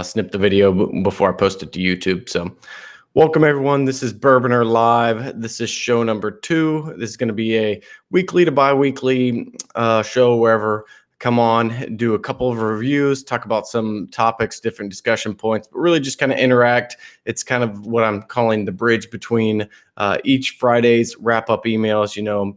snip the video before I post it to YouTube. So welcome everyone. This is Bourbonr Live. This is show number 2. This is going to be a weekly to bi-weekly show wherever come on, do a couple of reviews, talk about some topics, different discussion points, but really just kind of interact. It's kind of what I'm calling the bridge between each Friday's wrap-up emails, you know,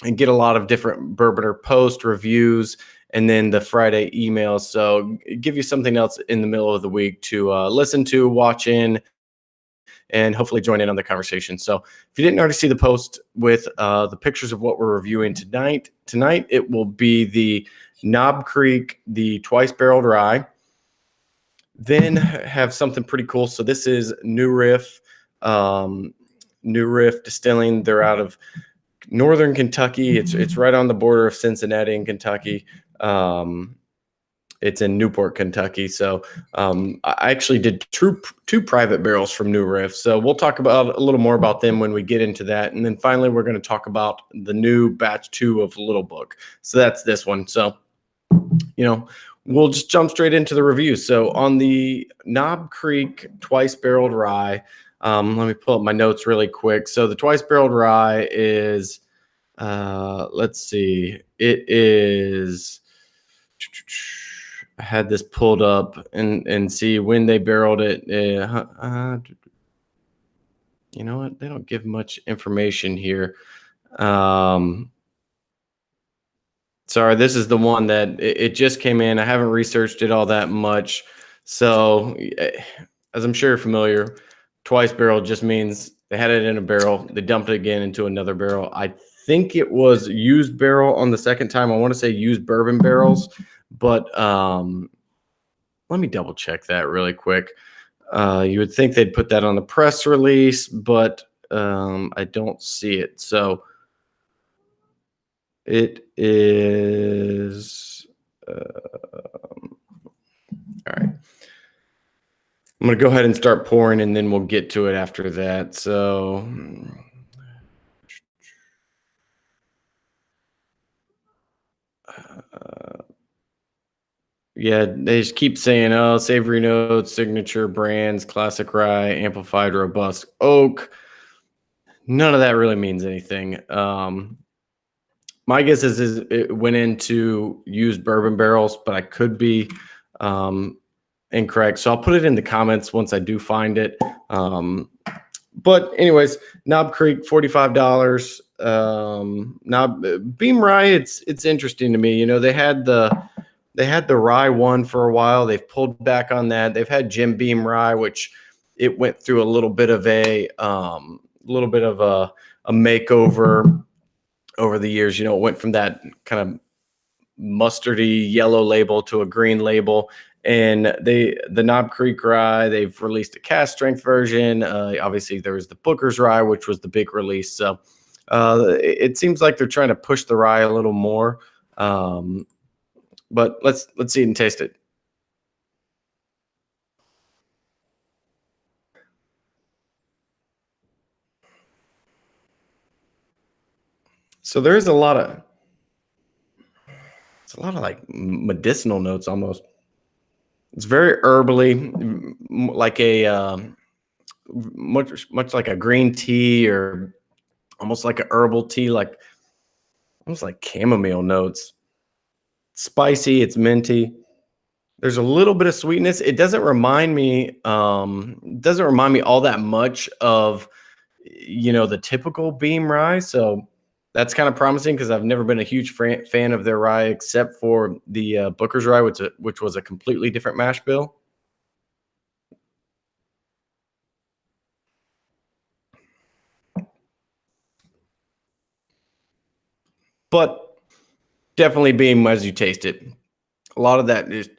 and get a lot of different Bourbonr post reviews and then the Friday emails. So give you something else in the middle of the week to listen to, watch in, and hopefully join in on the conversation. So if you didn't already see the post with the pictures of what we're reviewing tonight, it will be the Knob Creek, the twice barreled rye. Then have something pretty cool. So this is New Riff Distilling. They're out of Northern Kentucky. It's right on the border of Cincinnati and Kentucky. It's in Newport, Kentucky. So I actually did two private barrels from New Riff. So we'll talk about a little more about them when we get into that. And then finally, we're going to talk about the new batch 2 of Little Book. So that's this one. So, you know, we'll just jump straight into the review. So on the Knob Creek twice barreled rye, let me pull up my notes really quick. So the twice barreled rye is, let's see, it is, I had this pulled up and see when they barreled it. You know what? They don't give much information here. Sorry, this is the one that it just came in. I haven't researched it all that much. So as I'm sure you're familiar, twice barrel just means they had it in a barrel. They dumped it again into another barrel. I think it was used barrel on the second time. I want to say used bourbon barrels. But let me double check that really quick. You would think they'd put that on the press release, but I don't see it. So it is, all right. I'm going to go ahead and start pouring, and then we'll get to it after that. So yeah, they just keep saying, oh, savory notes, signature brands, classic rye, amplified, robust oak. None of that really means anything. My guess is it went into used bourbon barrels, but I could be incorrect. So I'll put it in the comments once I do find it. But anyways, Knob Creek, $45. Beam Rye, it's interesting to me. You know, they had the rye one for a while. They've pulled back on that. They've had Jim Beam Rye, which it went through a little bit of a makeover over the years. You know, it went from that kind of mustardy yellow label to a green label. And the Knob Creek rye, they've released a cast strength version. Obviously, there was the Booker's rye, which was the big release. So it seems like they're trying to push the rye a little more. But let's see and taste it. So there is a lot of like medicinal notes almost. It's very herbally, like a much like a green tea or almost like a herbal tea, like almost like chamomile notes. It's spicy, it's minty. There's a little bit of sweetness. It doesn't remind me all that much of, you know, the typical Beam rye. So that's kind of promising because I've never been a huge fan of their rye except for the Booker's rye, which was a completely different mash bill. But definitely Beam as you taste it. A lot of that is,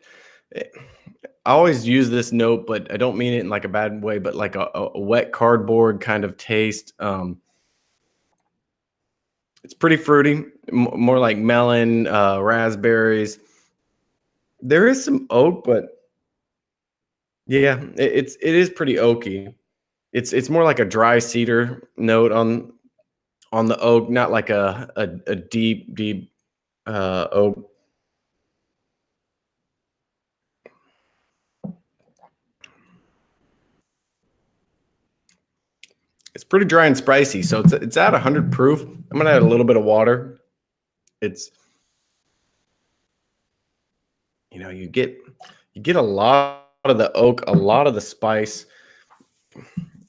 I always use this note, but I don't mean it in like a bad way, but like a wet cardboard kind of taste. It's pretty fruity, more like melon, raspberries. There is some oak, but yeah, it is pretty oaky. It's more like a dry cedar note on the oak, not like a deep oak. It's pretty dry and spicy. So it's at 100 proof. I'm gonna add a little bit of water. It's, you get a lot of the oak, a lot of the spice,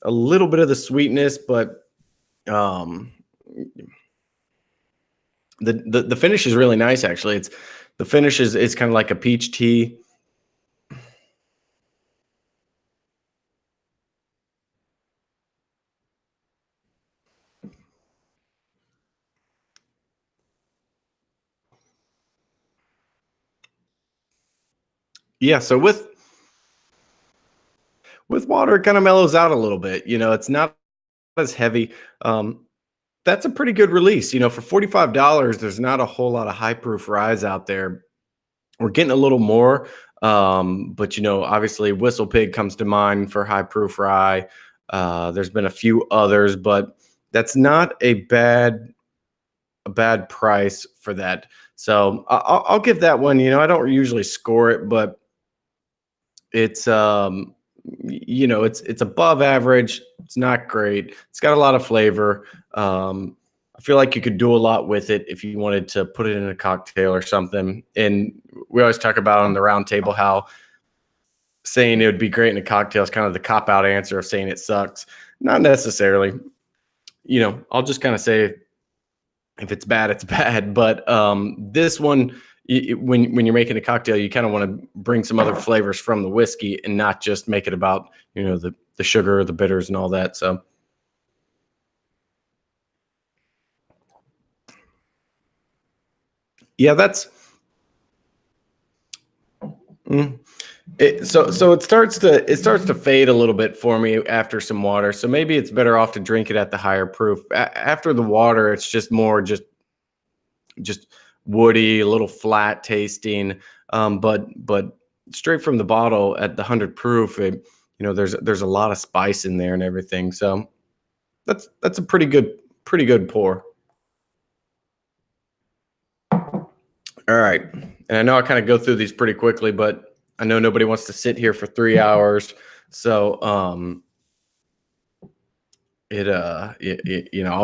a little bit of the sweetness, but um, the finish is really nice. Actually, the finish is kind of like a peach tea. Yeah. So with water, it kind of mellows out a little bit. It's not as heavy. That's a pretty good release. For $45, there's not a whole lot of high proof ryes out there. We're getting a little more, but obviously Whistle Pig comes to mind for high proof rye. There's been a few others, but that's not a bad price for that. So I'll give that one. I don't usually score it, but it's it's above average. It's not great. It's got a lot of flavor. I feel like you could do a lot with it if you wanted to put it in a cocktail or something. And we always talk about on the round table how saying it would be great in a cocktail is kind of the cop out answer of saying it sucks. Not necessarily. I'll just kind of say if it's bad, it's bad. But this one, when you're making a cocktail, you kind of want to bring some other flavors from the whiskey and not just make it about the sugar, the bitters, and all that. So yeah, that's mm. So it starts to fade a little bit for me after some water. So maybe it's better off to drink it at the higher proof. After the water, it's just more just woody, a little flat tasting. But straight from the bottle at the 100 proof, there's a lot of spice in there and everything. So that's a pretty good pour. All right. And I know I kind of go through these pretty quickly, but I know nobody wants to sit here for 3 hours. So I'll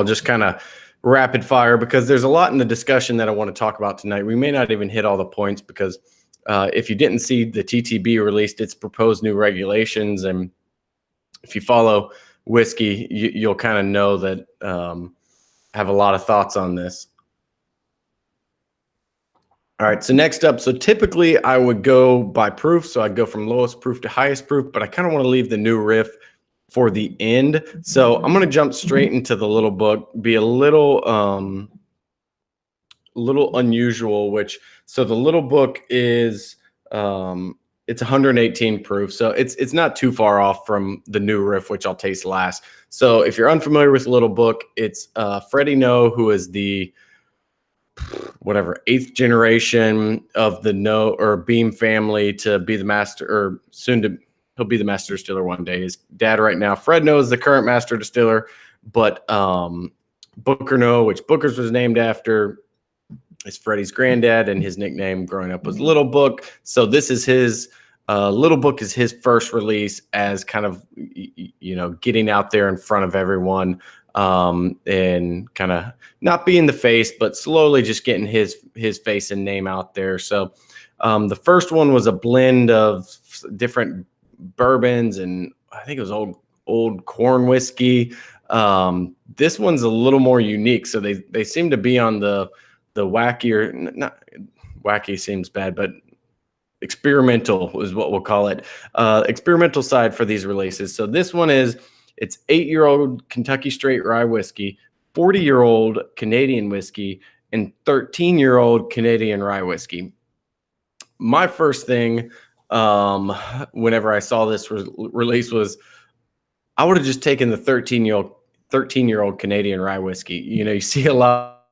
just kind of rapid fire because there's a lot in the discussion that I want to talk about tonight. We may not even hit all the points because if you didn't see the TTB released its proposed new regulations, and if you follow whiskey, you'll kind of know that have a lot of thoughts on this. All right, so next up, so typically I would go by proof. So I'd go from lowest proof to highest proof, but I kind of want to leave the new riff for the end. So I'm going to jump straight into the little book, be a little unusual, so the little book is it's 118 proof. So it's not too far off from the new riff, which I'll taste last. So if you're unfamiliar with the little book, it's Freddie No, who is the eighth generation of the No or Beam family to be the master, or he'll be the master distiller one day. His dad right now, Fred No, is the current master distiller, but Booker No, which Booker's was named after, is Freddie's granddad, and his nickname growing up was Little Book. So this is his Little Book is his first release as kind of getting out there in front of everyone, and kind of not being the face, but slowly just getting his face and name out there. So the first one was a blend of different bourbons, and I think it was old corn whiskey. This one's a little more unique. So they seem to be on the wackier, not wacky seems bad, but experimental is what we'll call it. Experimental side for these releases. So this one it's 8-year-old Kentucky straight rye whiskey, 40-year-old Canadian whiskey, and 13-year-old Canadian rye whiskey. My first thing, whenever I saw this release, was I would have just taken the 13-year-old Canadian rye whiskey. You see a lot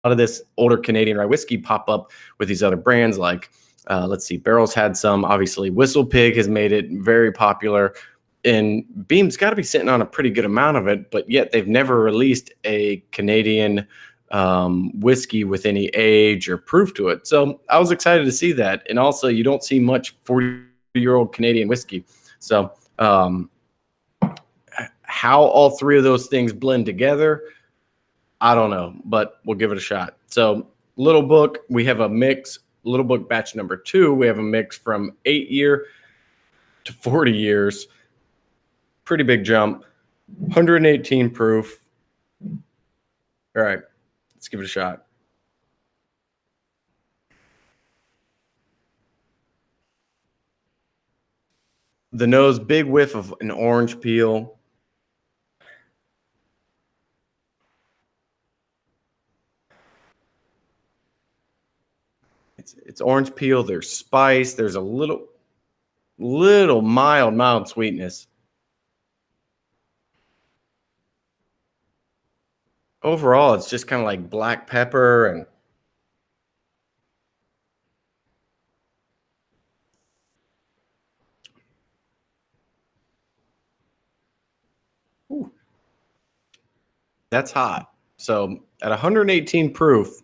of this older Canadian rye whiskey pop up with these other brands like, let's see, Barrel's had some. Obviously, Whistle Pig has made it very popular. And Beam's got to be sitting on a pretty good amount of it, but yet they've never released a Canadian whiskey with any age or proof to it. So I was excited to see that. And also, you don't see much 40-year-old Canadian whiskey. So how How all three of those things blend together, I don't know, but we'll give it a shot. So Little Book, we have a mix. Little Book batch number 2, we have a mix from 8-year to 40 years. Pretty big jump. 118 proof. All right, let's give it a shot. The nose, big whiff of an orange peel. It's orange peel. There's spice. There's a little mild sweetness. Overall, it's just kind of like black pepper and ooh, that's hot. So at 118 proof,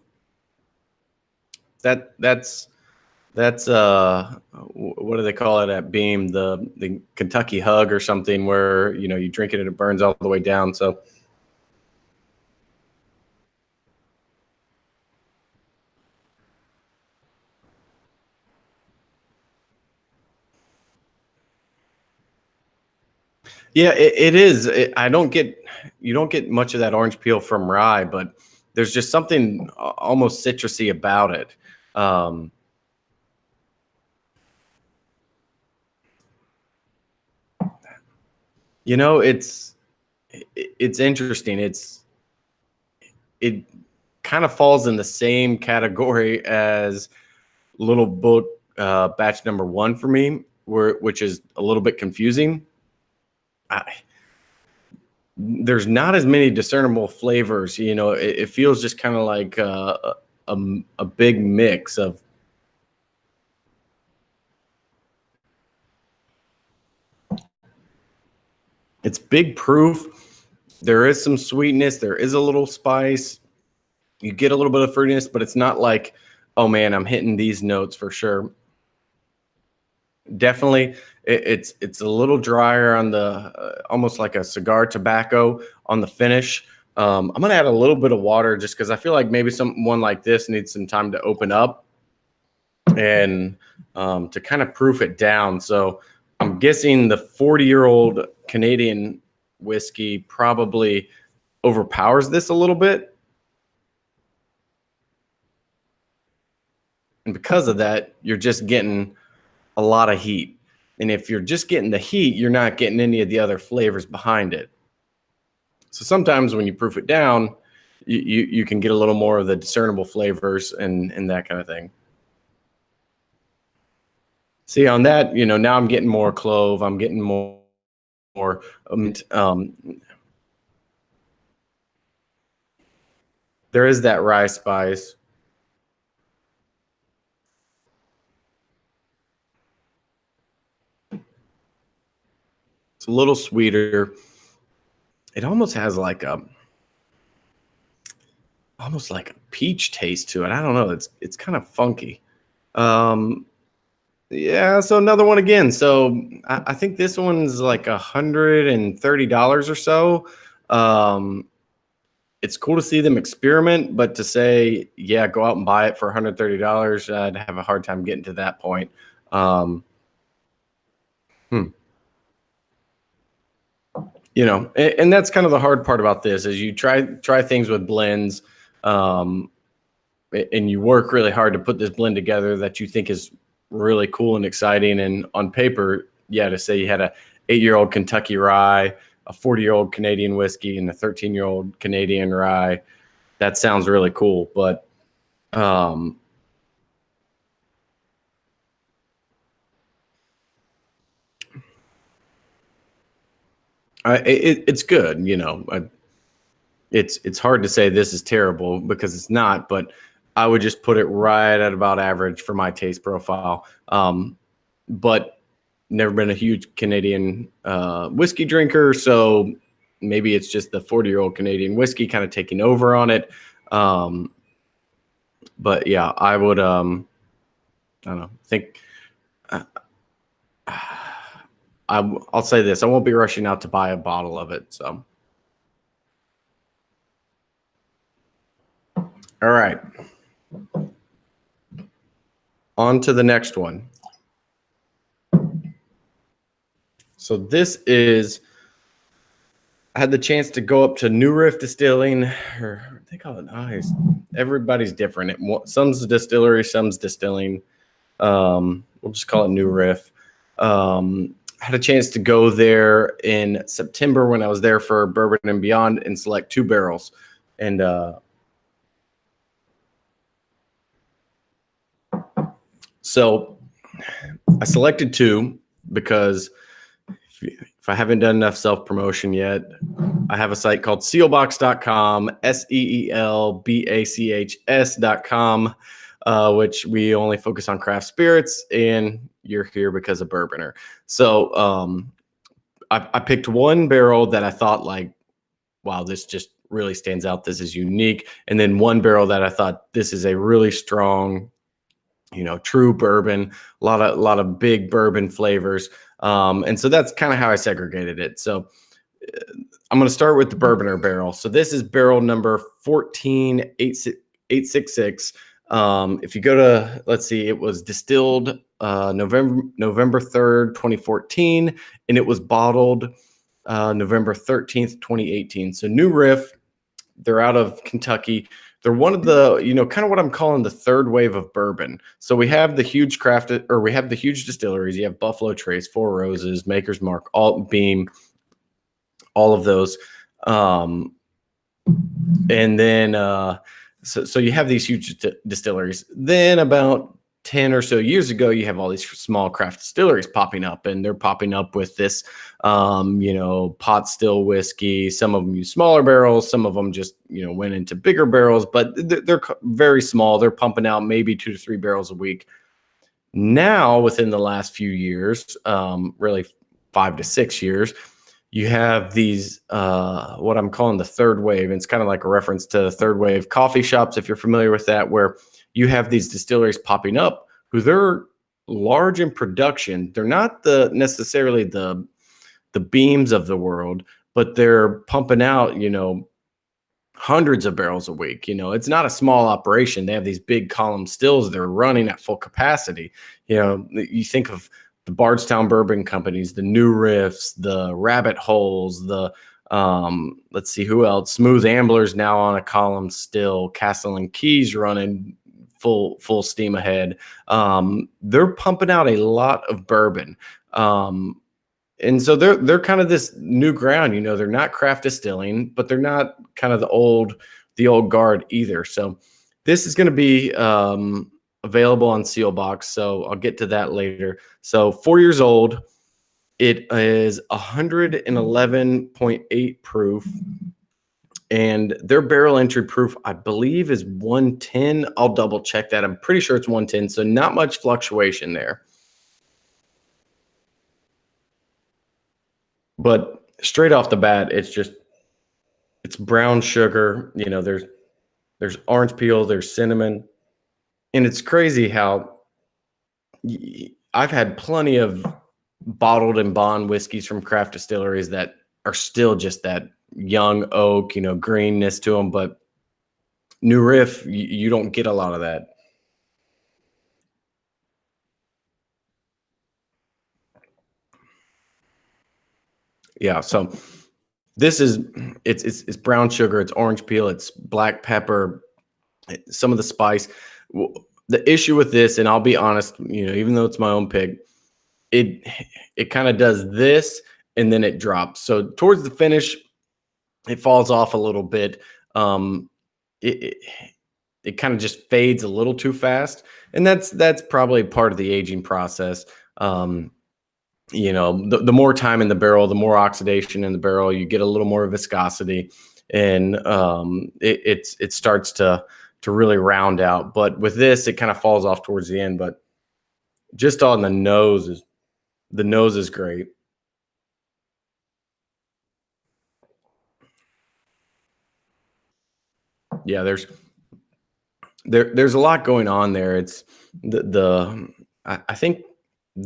that's what do they call it at Beam? The Kentucky Hug or something, where you drink it and it burns all the way down. So yeah, it is. You don't get much of that orange peel from rye, but there's just something almost citrusy about it. Um, it's interesting. It kind of falls in the same category as Little Book batch number 1 for me, which is a little bit confusing. There's not as many discernible flavors. It feels just kind of like a big mix of. It's big proof. There is some sweetness. There is a little spice. You get a little bit of fruitiness, but it's not like, oh man, I'm hitting these notes for sure. Definitely, it's a little drier on the almost like a cigar tobacco on the finish. I'm gonna add a little bit of water just because I feel like maybe someone like this needs some time to open up and to kind of proof it down. So I'm guessing the 40-year-old Canadian whiskey probably overpowers this a little bit. And because of that, you're just getting a lot of heat. And if you're just getting the heat, you're not getting any of the other flavors behind it. So sometimes when you proof it down, you can get a little more of the discernible flavors and that kind of thing. See, on that, now I'm getting more clove. I'm getting more um, there is that rye spice. It's a little sweeter. It almost has like almost like a peach taste to it. I don't know. It's kind of funky. Um, yeah. So another one again. So I think this one's like $130 or so. Um, it's cool to see them experiment, but to say, yeah, go out and buy it for $130, I'd have a hard time getting to that point. Um, hmm. And that's kind of the hard part about this is you try things with blends, um, and you work really hard to put this blend together that you think is really cool and exciting. And on paper, yeah, to say you had a 8-year-old Kentucky rye, a 40-year-old Canadian whiskey, and a 13-year-old Canadian rye, that sounds really cool. But um, it's good. It's hard to say this is terrible because it's not, but I would just put it right at about average for my taste profile. But never been a huge Canadian whiskey drinker, so maybe it's just the 40-year-old Canadian whiskey kind of taking over on it. But yeah, I would I don't know, think I'll say this: I won't be rushing out to buy a bottle of it. So, all right, on to the next one. So this is. I had the chance to go up to New Riff Distilling, or they call it nice. Everybody's different. Some's distillery, some's distilling. We'll just call it New Riff. Had a chance to go there in September when I was there for Bourbon and Beyond and select 2 barrels. And so I selected 2 because if I haven't done enough self-promotion yet, I have a site called sealbox.com, seelbachs.com, which we only focus on craft spirits, and you're here because of Bourbonr. So I picked 1 barrel that I thought like, wow, this just really stands out. This is unique. And then 1 barrel that I thought this is a really strong, true bourbon, a lot of big bourbon flavors. And so that's kind of how I segregated it. So I'm going to start with the Bourbonr barrel. So this is barrel number 14866. If you go to, let's see, it was distilled November 3rd, 2014, and it was bottled November 13th, 2018. So New Riff, they're out of Kentucky. They're one of the, kind of what I'm calling the third wave of bourbon. So we have the huge we have the huge distilleries. You have Buffalo Trace, Four Roses, Maker's Mark, Beam, all of those. And then, so you have these huge distilleries. Then about 10 or so years ago, you have all these small craft distilleries popping up, and they're popping up with this, pot still whiskey. Some of them use smaller barrels. Some of them just, went into bigger barrels, but they're very small. They're pumping out maybe 2 to 3 barrels a week. Now, within the last few years, really 5 to 6 years, you have these, what I'm calling the third wave. And it's kind of like a reference to the third wave coffee shops, if you're familiar with that, where you have these distilleries popping up who they're large in production. They're not necessarily the Beams of the world, but they're pumping out, hundreds of barrels a week. It's not a small operation. They have these big column stills. They're running at full capacity. You think of the Bardstown Bourbon Companies, the New Riffs, the Rabbit Holes, the let's see who else. Smooth Ambler's now on a column still. Castle and Keys running full steam ahead. They're pumping out a lot of bourbon. And so they're kind of this new ground. They're not craft distilling, but they're not kind of the old guard either. So this is going to be available on Sealbox. So I'll get to that later. So 4 years old. It is 111.8 proof. And their barrel entry proof, I believe, is 110. I'll double check that. I'm pretty sure it's 110. So not much fluctuation there. But straight off the bat, it's brown sugar. There's orange peel, there's cinnamon. And it's crazy how I've had plenty of bottled and bond whiskeys from craft distilleries that are still just that young oak, greenness to them. But New Riff, you don't get a lot of that. Yeah, so this is it's brown sugar, it's orange peel, it's black pepper, some of the spice. The issue with this, and I'll be honest, even though it's my own pick, it kind of does this and then it drops. So towards the finish, it falls off a little bit. It kind of just fades a little too fast, and that's probably part of the aging process. The more time in the barrel, the more oxidation in the barrel, you get a little more viscosity, and it starts to really round out. But with this, it kind of falls off towards the end. But just on the nose is great. Yeah, there's a lot going on there. It's I think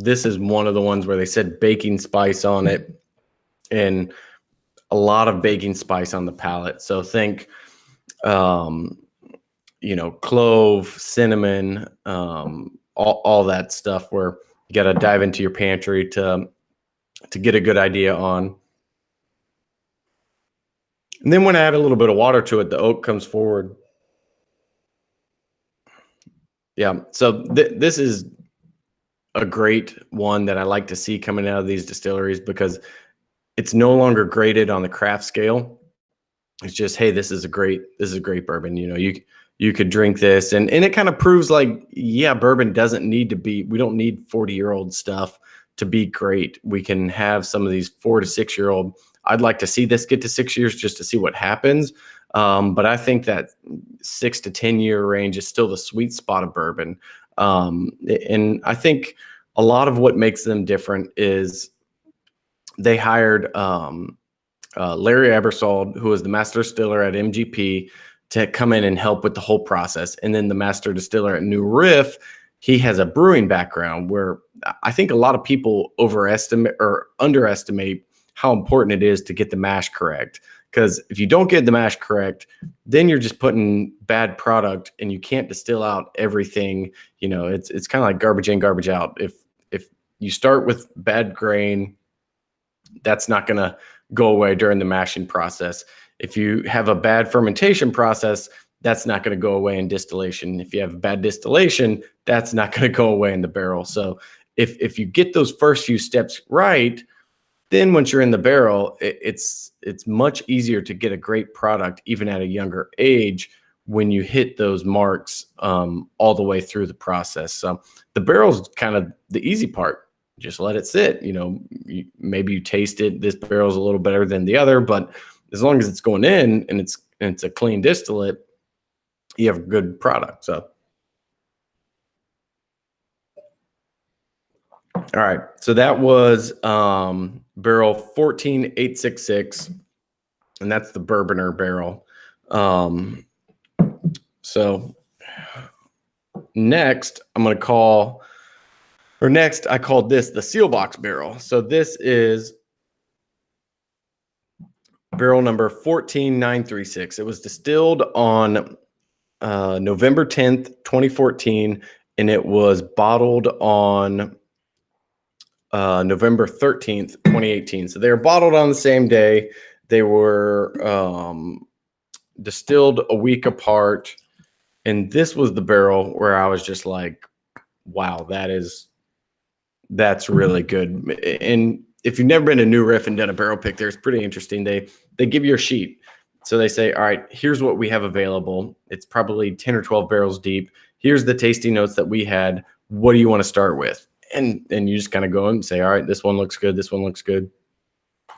this is one of the ones where they said baking spice on it, and a lot of baking spice on the palate. So think, clove, cinnamon, all that stuff where you got to dive into your pantry to get a good idea on. And then when I add a little bit of water to it, the oak comes forward. Yeah. So this is a great one that I like to see coming out of these distilleries, because it's no longer graded on the craft scale. It's just, hey, this is a great bourbon. You could drink this, and it kind of proves like, yeah, bourbon doesn't need to be, we don't need 40-year-old stuff to be great. We can have some of these 4 to 6-year-old. I'd like to see this get to 6 years just to see what happens. But I think that 6 to 10-year range is still the sweet spot of bourbon. And I think a lot of what makes them different is they hired Larry Ebersold, who was the master distiller at MGP, to come in and help with the whole process. And then the master distiller at New Riff, he has a brewing background, where I think a lot of people overestimate or underestimate how important it is to get the mash correct. Because if you don't get the mash correct, then you're just putting bad product, and you can't distill out everything. It's kind of like garbage in, garbage out. If you start with bad grain, that's not going to go away during the mashing process. If you have a bad fermentation process, that's not going to go away in distillation. If you have bad distillation, that's not going to go away in the barrel. So if you get those first few steps right, then once you're in the barrel, it's much easier to get a great product, even at a younger age, when you hit those marks all the way through the process. So the barrel's kind of the easy part. Just let it sit. Maybe you taste it. This barrel's a little better than the other, but as long as it's going in and it's a clean distillate, you have a good product. So, all right. So that was barrel 14866, and that's the Bourbonr barrel. So next, I called this the seal box barrel. So this is barrel number 14936. It was distilled on November 10th, 2014, and it was bottled on November 13th, 2018. So they were bottled on the same day. They were distilled a week apart. And this was the barrel where I was just like, wow, that's really good. And if you've never been to New Riff and done a barrel pick there, it's pretty interesting. They give you a sheet. So they say, all right, here's what we have available. It's probably 10 or 12 barrels deep. Here's the tasting notes that we had. What do you want to start with? And you just kind of go and say, all right, this one looks good. This one looks good.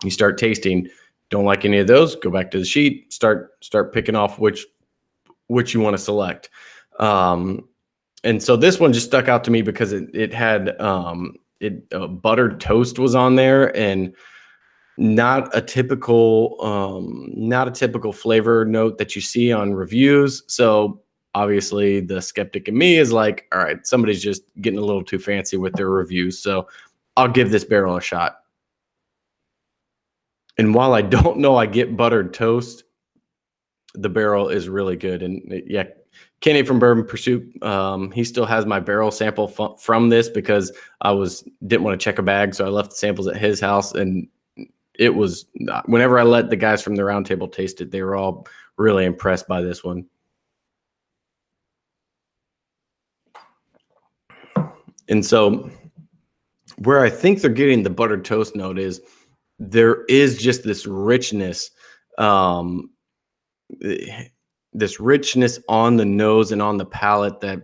You start tasting. Don't like any of those, go back to the sheet, start picking off which you want to select. And so this one just stuck out to me because it had buttered toast was on there, and not a typical flavor note that you see on reviews. So obviously the skeptic in me is like, all right, somebody's just getting a little too fancy with their reviews. So I'll give this barrel a shot. And while I don't know I get buttered toast, the barrel is really good. And yeah, Kenny from Bourbon Pursuit, he still has my barrel sample from this, because I didn't want to check a bag, so I left the samples at his house. And it was, whenever I let the guys from the round table taste it, they were all really impressed by this one. And so where I think they're getting the buttered toast note is there is just this richness, this richness on the nose and on the palate that,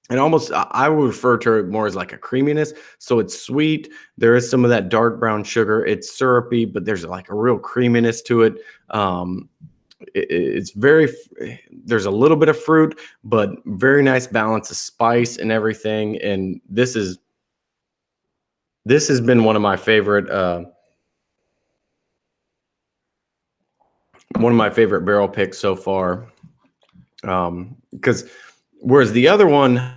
and almost, I would refer to it more as like a creaminess. So it's sweet. There is some of that dark brown sugar. It's syrupy, but there's like a real creaminess to it. It's there's a little bit of fruit, but very nice balance of spice and everything. And this has been one of my favorite barrel picks so far. Because whereas the other one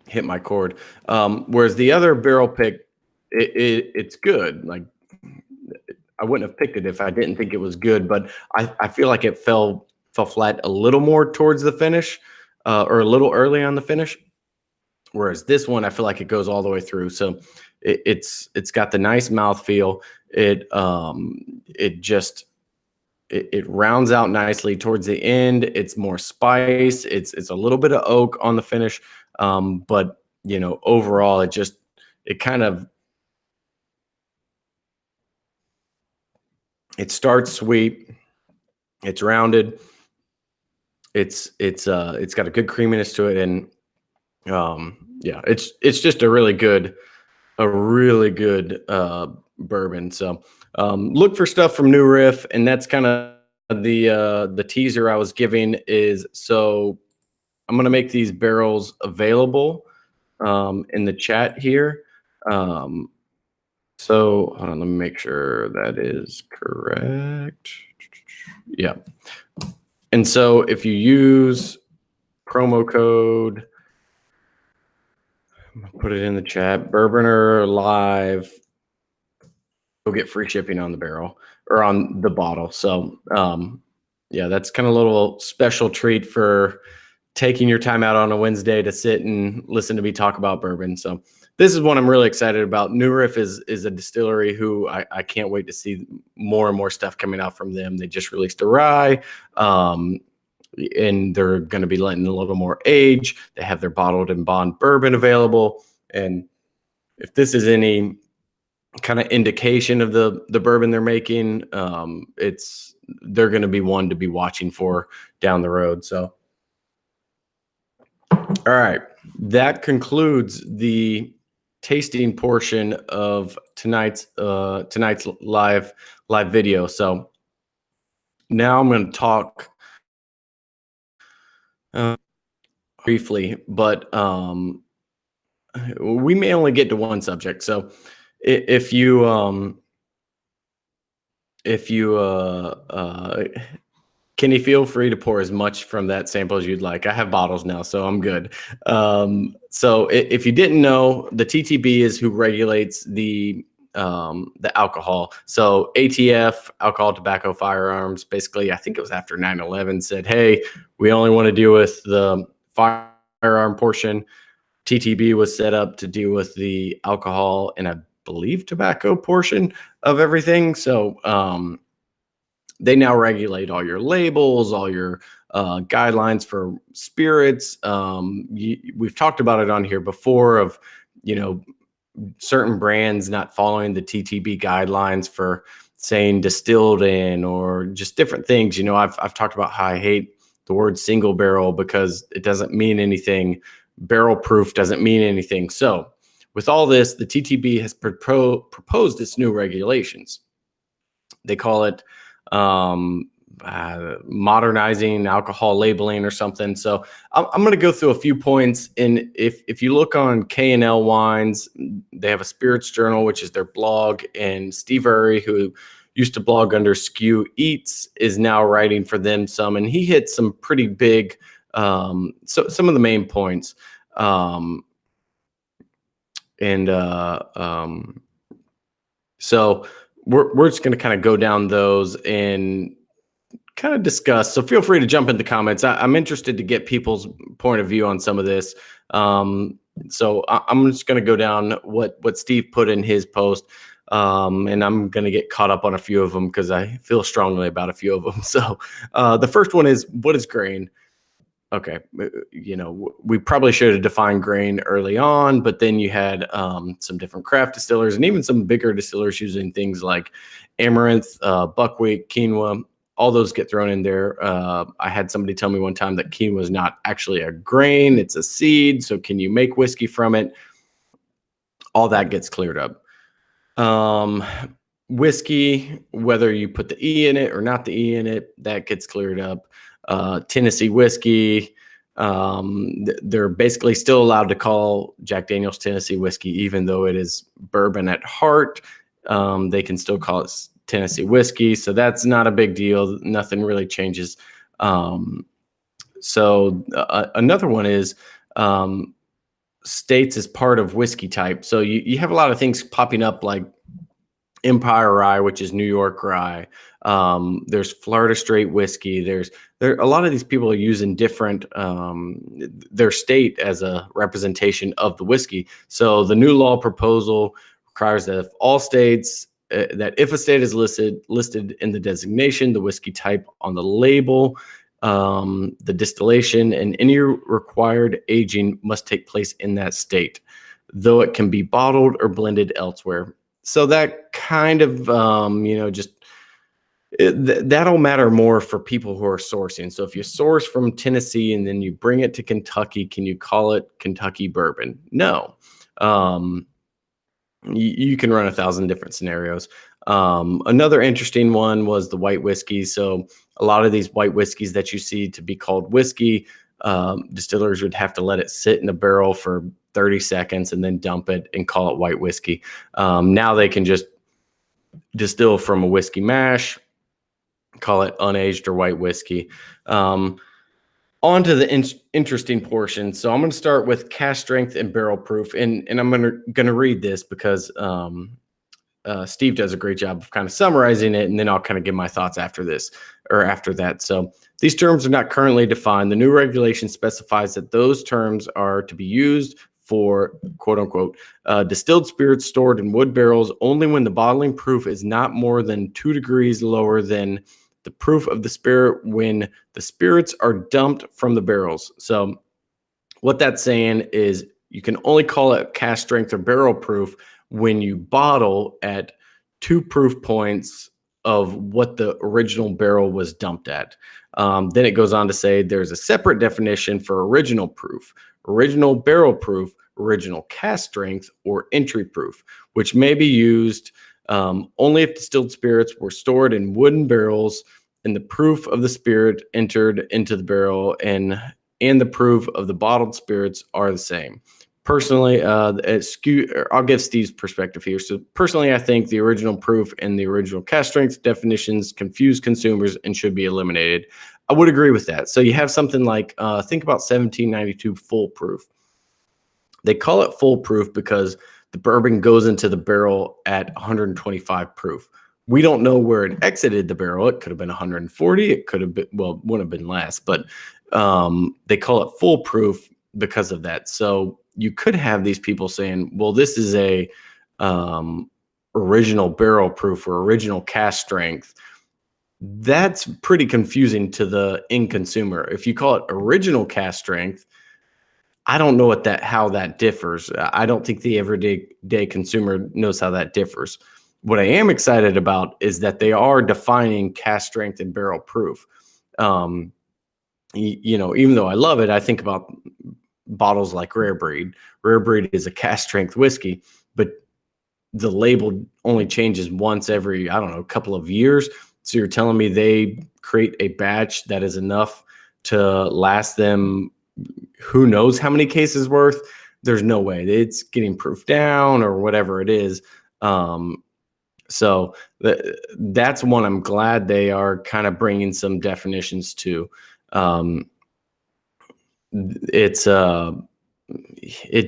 hit my cord. Whereas the other barrel pick, it's good. Like, I wouldn't have picked it if I didn't think it was good, but I feel like it fell flat a little more towards the finish, or a little early on the finish. Whereas this one, I feel like it goes all the way through. So it's got the nice mouthfeel. It rounds out nicely towards the end. It's more spice. It's a little bit of oak on the finish, but overall, it kind of it starts sweet. It's rounded. It's got a good creaminess to it, and yeah, it's just a really good bourbon. So look for stuff from New Riff, and that's kind of the teaser I was giving is, so I'm going to make these barrels available in the chat here. So hold on, let me make sure that is correct. Yeah. And so if you use promo code, put it in the chat, Bourbonr Live, you'll get free shipping on the barrel or on the bottle. So yeah, that's kind of a little special treat for taking your time out on a Wednesday to sit and listen to me talk about bourbon. So this is one I'm really excited about. New Riff is a distillery who I can't wait to see more and more stuff coming out from them. They just released a rye, and they're going to be letting a little more age. They have their bottled and bond bourbon available. And if this is any kind of indication of the bourbon they're making, they're going to be one to be watching for down the road. So all right, that concludes the tasting portion of tonight's live video. So now I'm going to talk briefly, but we may only get to one subject. So if you Kenny, feel free to pour as much from that sample as you'd like. I have bottles now, so I'm good. So if you didn't know, the TTB is who regulates the alcohol. So ATF, Alcohol, Tobacco, Firearms, basically, I think it was after 9/11, said, hey, we only want to deal with the firearm portion. TTB was set up to deal with the alcohol and I believe tobacco portion of everything. So they now regulate all your labels, all your guidelines for spirits. We've talked about it on here before of, certain brands not following the TTB guidelines for saying distilled in or just different things. I've talked about how I hate the word single barrel because it doesn't mean anything. Barrel proof doesn't mean anything. So with all this, the TTB has proposed its new regulations. They call it modernizing alcohol labeling or something. So I'm going to go through a few points. And if you look on K&L Wines, they have a spirits journal, which is their blog. And Steve Urry, who used to blog under Skew Eats, is now writing for them some. And he hit some pretty big, so some of the main points. So we're just going to kind of go down those and kind of discuss. So feel free to jump in the comments. I'm interested to get people's point of view on some of this. So I'm just going to go down what Steve put in his post. And I'm going to get caught up on a few of them because I feel strongly about a few of them. So the first one is, what is grain? Okay, we probably should have defined grain early on, but then you had some different craft distillers and even some bigger distillers using things like amaranth, buckwheat, quinoa. All those get thrown in there. I had somebody tell me one time that quinoa is not actually a grain, it's a seed. So can you make whiskey from it? All that gets cleared up. Whiskey, whether you put the E in it or not the E in it, that gets cleared up. Tennessee whiskey, they're basically still allowed to call Jack Daniel's Tennessee whiskey, even though it is bourbon at heart. They can still call it Tennessee whiskey, so that's not a big deal. Nothing really changes. So another one is states as part of whiskey type. So you have a lot of things popping up like Empire Rye, which is New York rye. There's Florida Straight whiskey. There a lot of these people are using different their state as a representation of the whiskey. So the new law proposal requires that if a state is listed in the designation, the whiskey type on the label, the distillation, and any required aging must take place in that state, though it can be bottled or blended elsewhere. So that kind of, that'll matter more for people who are sourcing. So if you source from Tennessee and then you bring it to Kentucky, can you call it Kentucky bourbon? No. You can run 1,000 different scenarios. Another interesting one was the white whiskey. So a lot of these white whiskeys that you see to be called whiskey, distillers would have to let it sit in a barrel for 30 seconds and then dump it and call it white whiskey. Now they can just distill from a whiskey mash, call it unaged or white whiskey. On to the interesting portion. So I'm going to start with cask strength and barrel proof. And I'm going to read this because Steve does a great job of kind of summarizing it, and then I'll kind of give my thoughts after this or after that. So these terms are not currently defined. The new regulation specifies that those terms are to be used for quote unquote distilled spirits stored in wood barrels only when the bottling proof is not more than 2 degrees lower than the proof of the spirit when the spirits are dumped from the barrels. So what that's saying is you can only call it cask strength or barrel proof when you bottle at 2 proof points of what the original barrel was dumped at. Then it goes on to say there's a separate definition for original proof, original barrel proof, original cask strength, or entry proof, which may be used only if distilled spirits were stored in wooden barrels and the proof of the spirit entered into the barrel and the proof of the bottled spirits are the same. Personally, I'll give Steve's perspective here. So personally, I think the original proof and the original cask strength definitions confuse consumers and should be eliminated. I would agree with that. So you have something like, think about 1792 full proof. They call it full proof because the bourbon goes into the barrel at 125 proof. We don't know where it exited the barrel. It could have been 140. It could have been, well, would have been less, but they call it full proof because of that. So you could have these people saying, well, this is a original barrel proof or original cask strength. That's pretty confusing to the end consumer. If you call it original cask strength, I don't know how that differs. I don't think the everyday consumer knows how that differs. What I am excited about is that they are defining cask strength and barrel proof. Even though I love it, I think about bottles like Rare Breed. Rare Breed is a cask strength whiskey, but the label only changes once every, I don't know, couple of years. So you're telling me they create a batch that is enough to last them who knows how many cases worth? There's no way. It's getting proof down or whatever it is. So that's one I'm glad they are kind of bringing some definitions to. It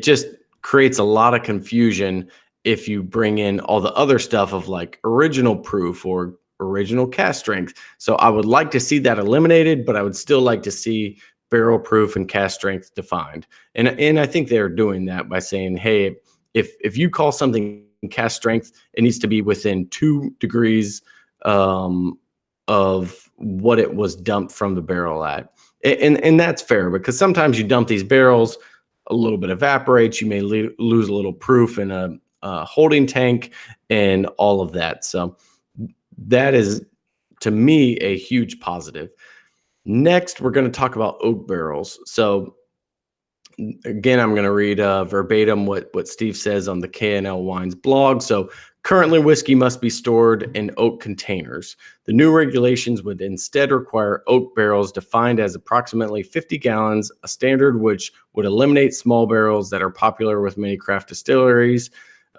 just creates a lot of confusion if you bring in all the other stuff of like original proof or original cask strength. So I would like to see that eliminated, but I would still like to see barrel proof and cask strength defined. And I think they're doing that by saying, hey, if you call something cask strength, it needs to be within 2 degrees of what it was dumped from the barrel at. And that's fair because sometimes you dump these barrels, a little bit evaporates, you may lose a little proof in a holding tank and all of that. So that is, to me, a huge positive. Next, we're going to talk about oak barrels. So again, I'm going to read verbatim what Steve says on the K&L Wines blog. So currently, whiskey must be stored in oak containers. The new regulations would instead require oak barrels defined as approximately 50 gallons, a standard which would eliminate small barrels that are popular with many craft distillers,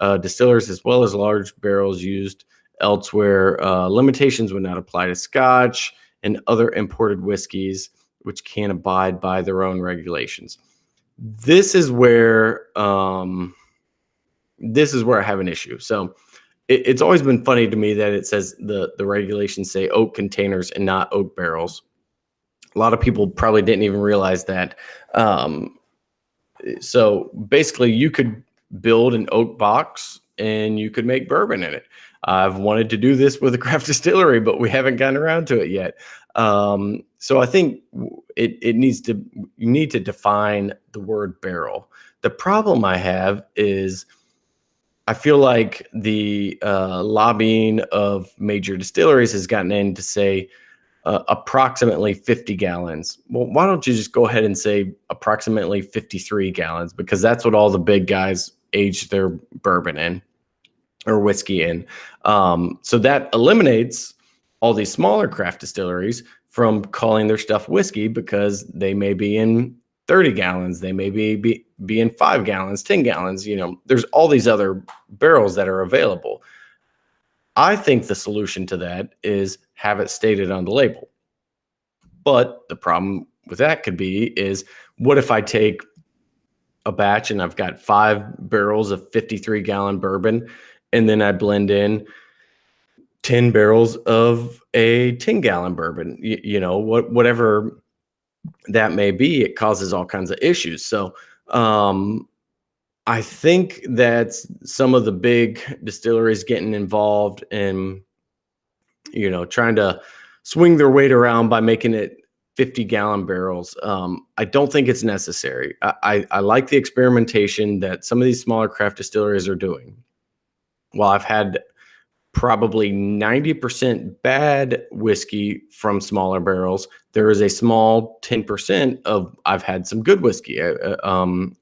as well as large barrels used elsewhere. Limitations would not apply to Scotch and other imported whiskeys, which can abide by their own regulations. This is where I have an issue. So it's always been funny to me that it says the regulations say oak containers and not oak barrels. A lot of people probably didn't even realize that. So basically, you could build an oak box and you could make bourbon in it. I've wanted to do this with a craft distillery, but we haven't gotten around to it yet. So I think you need to define the word barrel. The problem I have is I feel like the lobbying of major distilleries has gotten in to say approximately 50 gallons. Well, why don't you just go ahead and say approximately 53 gallons? Because that's what all the big guys age their bourbon in or whiskey in. So that eliminates all these smaller craft distilleries from calling their stuff whiskey, because they may be in 30 gallons, they may be in 5 gallons, 10 gallons. There's all these other barrels that are available. I think the solution to that is have it stated on the label. But the problem with that could be is, what if I take a batch and I've got 5 barrels of 53-gallon bourbon, and then I blend in 10 barrels of a 10-gallon bourbon? Whatever that may be, it causes all kinds of issues. So I think that some of the big distilleries getting involved in, trying to swing their weight around by making it 50-gallon barrels. I don't think it's necessary. I like the experimentation that some of these smaller craft distilleries are doing. While I've had probably 90% bad whiskey from smaller barrels, there is a small 10% of I've had some good whiskey.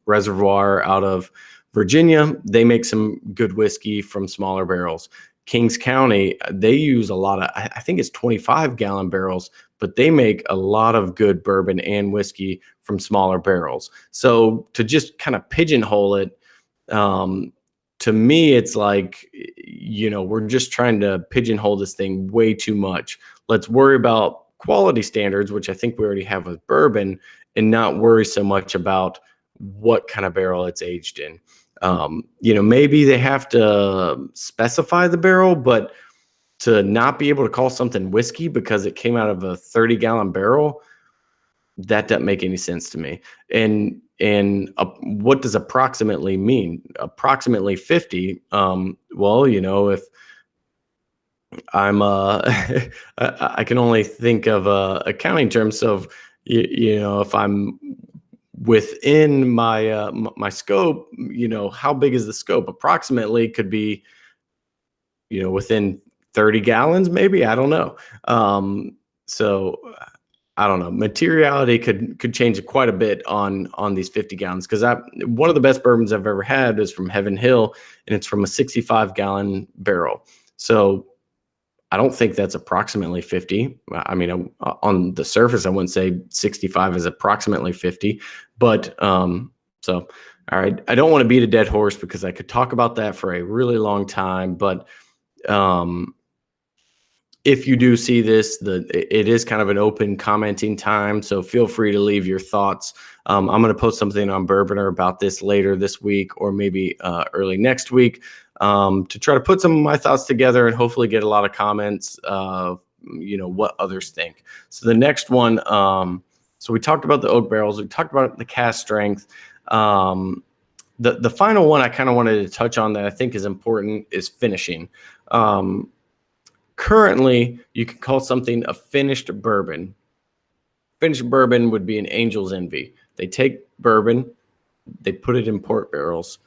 Reservoir out of Virginia, they make some good whiskey from smaller barrels. Kings County, they use a lot of, I think it's 25-gallon barrels, but they make a lot of good bourbon and whiskey from smaller barrels. So to just kind of pigeonhole it, to me, it's like, we're just trying to pigeonhole this thing way too much. Let's worry about quality standards, which I think we already have with bourbon, and not worry so much about what kind of barrel it's aged in. Maybe they have to specify the barrel, but to not be able to call something whiskey because it came out of a 30-gallon barrel, that doesn't make any sense to me. And what does approximately mean? Approximately 50. Well, if I'm I can only think of accounting terms. So if I'm within my my scope, how big is the scope? Approximately could be, within 30 gallons, maybe. I don't know. So I don't know. Materiality could change quite a bit on these 50 gallons. Because one of the best bourbons I've ever had is from Heaven Hill, and it's from a 65-gallon barrel. So I don't think that's approximately 50. I mean, on the surface, I wouldn't say 65 is approximately 50. But so, all right, I don't want to beat a dead horse because I could talk about that for a really long time. But if you do see this, it is kind of an open commenting time, so feel free to leave your thoughts. I'm going to post something on Bourbonr about this later this week, or maybe early next week, to try to put some of my thoughts together and hopefully get a lot of comments of what others think. So the next one, so we talked about the oak barrels, we talked about the cask strength. The final one I kind of wanted to touch on that I think is important is finishing. Currently, you can call something a finished bourbon. Finished bourbon would be an angel's envy. They take bourbon, they put it in port barrels.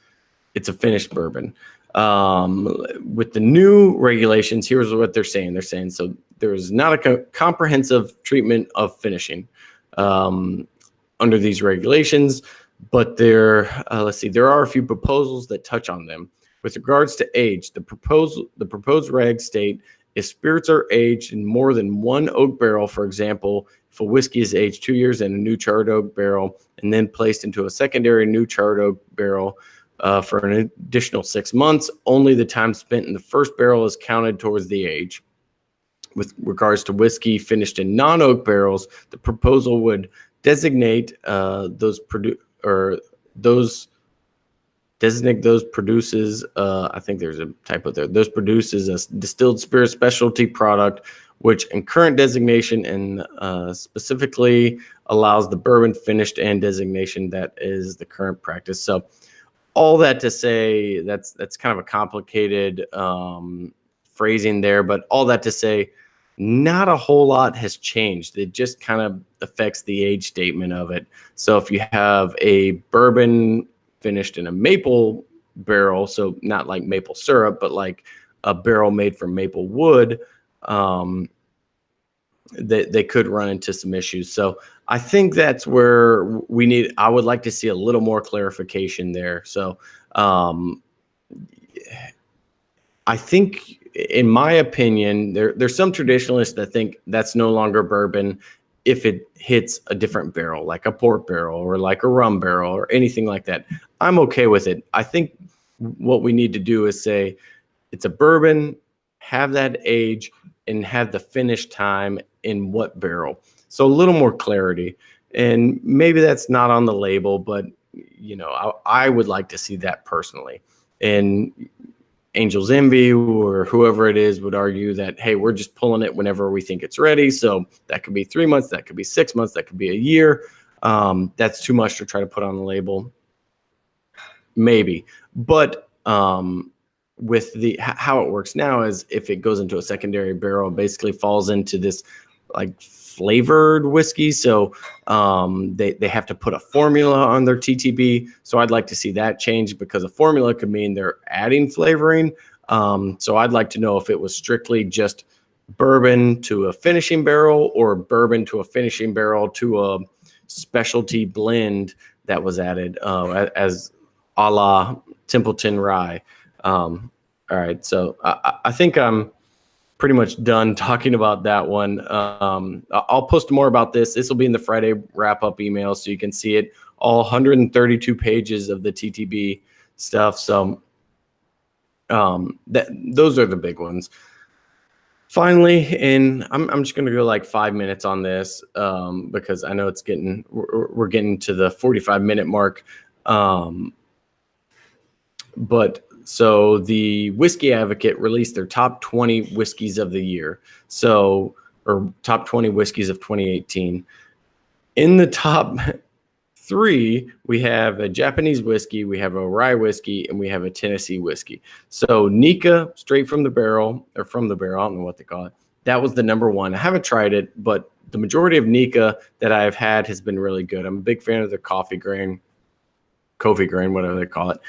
It's a finished bourbon. With the new regulations, here's what they're saying. They're saying, so there is not a comprehensive treatment of finishing under these regulations, but there are a few proposals that touch on them. With regards to age, the proposed regs state, if spirits are aged in more than one oak barrel, for example, if a whiskey is aged 2 years in a new charred oak barrel and then placed into a secondary new charred oak barrel for an additional 6 months, only the time spent in the first barrel is counted towards the age. With regards to whiskey finished in non-oak barrels, the proposal would designate those or those designate those produces, I think there's a typo there. Those produces a distilled spirit specialty product, which in current designation and specifically allows the bourbon finished and designation that is the current practice. So all that to say, that's kind of a complicated phrasing there, but all that to say, not a whole lot has changed. It just kind of affects the age statement of it. So if you have a bourbon finished in a maple barrel, so not like maple syrup, but like a barrel made from maple wood, they could run into some issues. So I think that's where I would like to see a little more clarification there. So I think, in my opinion, there's some traditionalists that think that's no longer bourbon if it hits a different barrel, like a port barrel or like a rum barrel or anything like that. I'm okay with it. I think what we need to do is say it's a bourbon, have that age, and have the finish time in what barrel. So a little more clarity. And maybe that's not on the label, but I would like to see that personally. And Angel's Envy or whoever it is would argue that, hey, we're just pulling it whenever we think it's ready. So that could be 3 months, that could be 6 months, that could be a year. That's too much to try to put on the label. Maybe. But with how it works now is if it goes into a secondary barrel, it basically falls into this like flavored whiskey. So they have to put a formula on their TTB. So I'd like to see that change, because a formula could mean they're adding flavoring. So I'd like to know if it was strictly just bourbon to a finishing barrel or bourbon to a finishing barrel to a specialty blend that was added as a la Templeton Rye. All right. So I think I'm pretty much done talking about that one. I'll post more about this. This will be in the Friday wrap-up email, so you can see it, all 132 pages of the TTB stuff. So those are the big ones. Finally, and I'm just going to go like 5 minutes on this because I know we're getting to the 45-minute mark. But so the Whisky Advocate released their top 20 whiskeys of the year. Or top 20 whiskeys of 2018. In the top 3, we have a Japanese whiskey, we have a rye whiskey, and we have a Tennessee whiskey. So Nika, straight from the barrel, I don't know what they call it. That was the number 1. I haven't tried it, but the majority of Nika that I've had has been really good. I'm a big fan of the coffee grain, whatever they call it.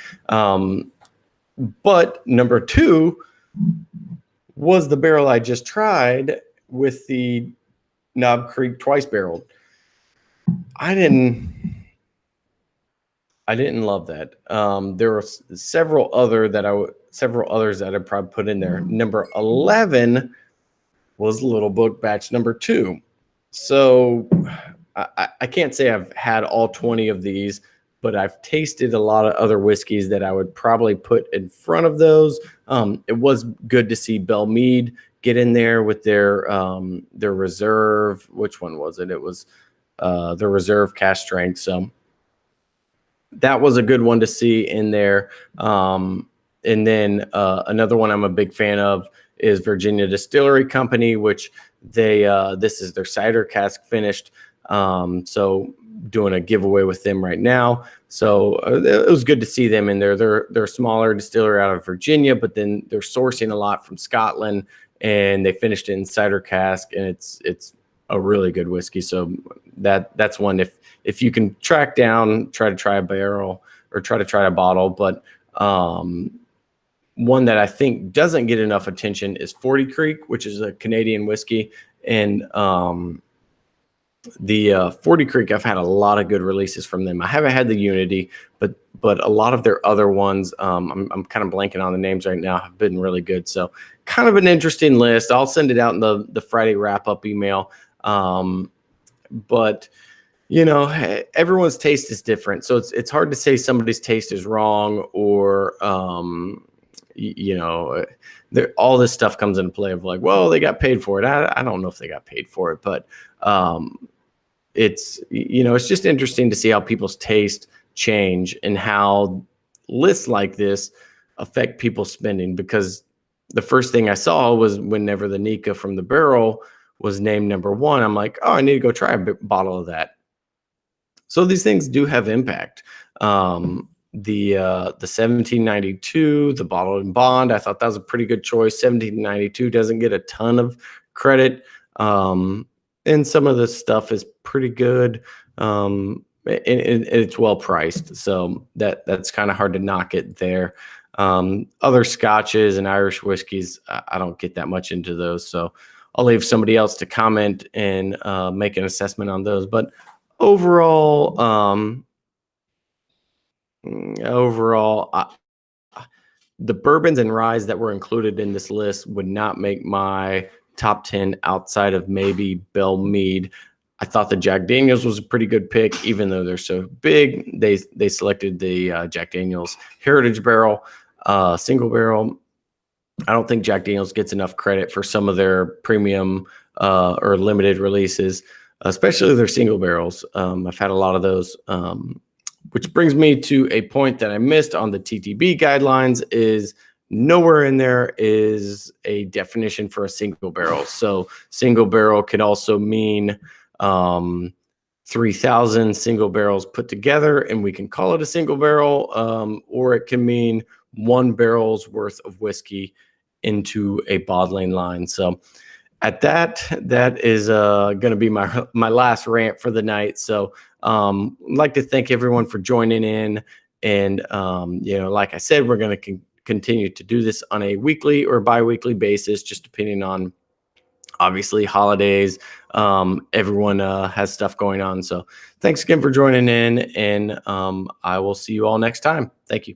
But number 2 was the barrel I just tried with the Knob Creek twice barreled. I didn't love that. There were several others that I'd probably put in there. Number 11 was Little Book batch number 2. So I can't say I've had all 20 of these, but I've tasted a lot of other whiskeys that I would probably put in front of those. It was good to see Belle Meade get in there with their reserve. Which one was it? It was the reserve cask strength. So that was a good one to see in there. And then another one I'm a big fan of is Virginia Distillery Company, which this is their cider cask finished. So doing a giveaway with them right now. So it was good to see them in there. They're a smaller distillery out of Virginia, but then they're sourcing a lot from Scotland, and they finished it in cider cask, and it's a really good whiskey. So that's one if you can track down, try to try a barrel or try to try a bottle. But one that I think doesn't get enough attention is 40 Creek, which is a Canadian whiskey. And the 40 Creek, I've had a lot of good releases from them. I haven't had the Unity, but a lot of their other ones, I'm kind of blanking on the names right now, have been really good. So kind of an interesting list. I'll send it out in the Friday wrap-up email. But everyone's taste is different. So it's hard to say somebody's taste is wrong or, all this stuff comes into play of like, well, they got paid for it. I don't know if they got paid for it, but it's just interesting to see how people's taste change and how lists like this affect people's spending. Because the first thing I saw was whenever the Nika from the barrel was named #1, I'm like, oh, I need to go try a bottle of that. So these things do have impact. The 1792, the bottled in bond, I thought that was a pretty good choice. 1792 doesn't get a ton of credit, and some of the stuff is pretty good. It's well priced, so that's kind of hard to knock it there. Other scotches and Irish whiskeys, I don't get that much into those, so I'll leave somebody else to comment and make an assessment on those. But overall, the bourbons and ryes that were included in this list would not make my top 10 outside of maybe Bell Mead. I thought the Jack Daniels was a pretty good pick, even though they're so big. They selected the Jack Daniels Heritage Barrel, single barrel. I don't think Jack Daniels gets enough credit for some of their premium or limited releases, especially their single barrels. I've had a lot of those, which brings me to a point that I missed on the TTB guidelines. Is nowhere in there is a definition for a single barrel. So single barrel could also mean 3,000 single barrels put together, and we can call it a single barrel, or it can mean 1 barrel's worth of whiskey into a bottling line. So at that is going to be my last rant for the night. So I'd like to thank everyone for joining in. And, like I said, we're going to continue to do this on a weekly or bi-weekly basis, just depending on, obviously, holidays. Everyone has stuff going on. So thanks again for joining in, and I will see you all next time. Thank you.